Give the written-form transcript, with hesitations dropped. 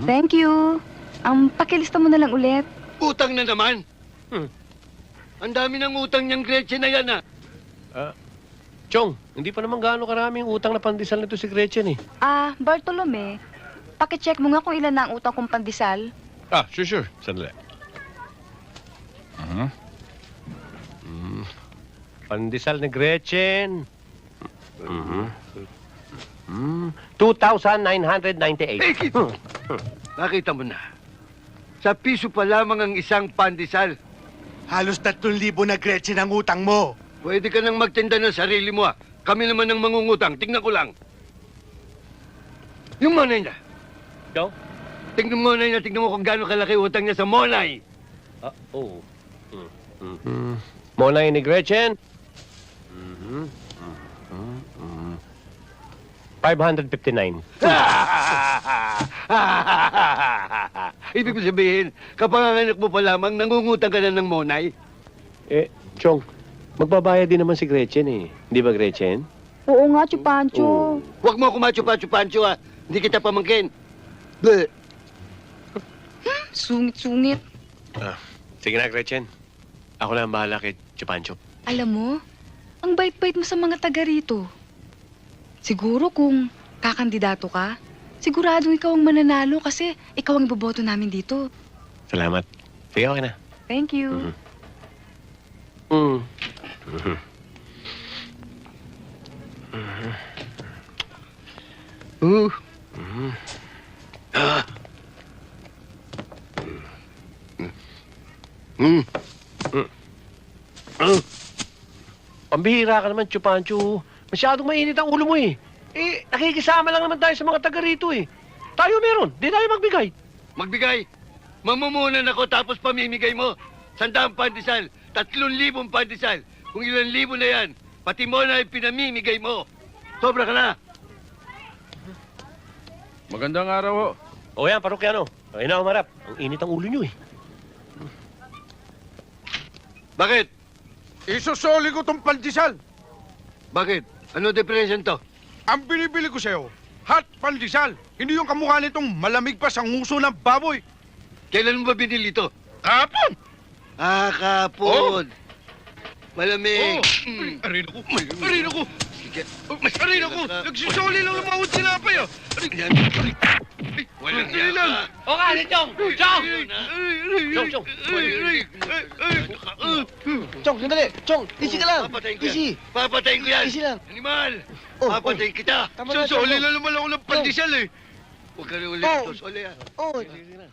Thank you. Pakilista mo na lang ulit. Utang na naman. Ang dami ng utang niyang Gretchen na yan, ah. Chong, hindi pa naman gaano karaming utang na pandesal nito si Gretchen eh. Bartolome, pakicheck mo nga kung ilan na ang utang kong pandesal. Sure. Sandali. Pandesal ni Gretchen. 2,998. Nakita mo na. Sa piso pa lamang ang isang pandesal. Halos 3,000 na Gretchen ang utang mo. Pwede ka nang magtinda ng sarili mo, ah. Kami naman ang mangungutang. Tingnan ko lang. Yung monay niya. Ikaw? Tingnan mo monay niya. Tingnan mo kung gaano kalaki utang niya sa monay. Oo. Monay ni Gretchen. 559. Ibig ko sabihin, kapanganak mo pa lamang, nangungutang ka na ng monay. Chong, magbabayad din naman si Gretchen eh. Hindi ba, Gretchen? Oo nga, Chupancho. Huwag mo ako machupa-chupancho, ah. Hindi kita pamangkin. Bleh. Sungit-sungit. Sige na, Gretchen. Ako na ang bahala kay Chupancho. Alam mo, ang bait-bait mo sa mga taga rito. Siguro kung kakandidato ka, siguradong ikaw ang mananalo kasi ikaw ang iboboto namin dito. Salamat. Sige, okay na. Thank you. Pambihira ka naman, Chupancho. Masyadong mainit ang ulo mo eh. Nakikisama lang naman tayo sa mga taga rito eh. Tayo meron, di tayo magbigay. Magbigay. Mamumunan ako tapos pamimigay mo. 100 pandesal, 3,000 pandesal. Kung ilang libo na yan, pati mo na yung pinamimigay mo. Sobra ka na. Magandang araw ho. O yan, parokyano. Ay na umarap. Ang init ang ulo nyo eh. Bakit? Isusoli ko tong pandesal. Bakit? Ano diferensya to? Ang binibili ko sa'yo, hot pandesal. Hindi yung kamukha nitong malamig pa sa nguso ng baboy. Kailan mo ba binili to? Kapon! Kapon. Malamig. Arin ako! Arin ako! Arin ako! Nagsusoli lang lumawad sinapay ah! Walang Dali lang. O nga, ni Chong! Chong! Chong! Chong, sandali! Chong, easy ka lang! Papatayin ko Easy! yan. Papatayin ko yan. Easy lang. Animal. Oh, Papatayin kita. Tama na, Susoli Chong. lang naman ako ng pandesal eh! Huwag ka rin ulit. Oh. Susoli yan. Oh, Sige na.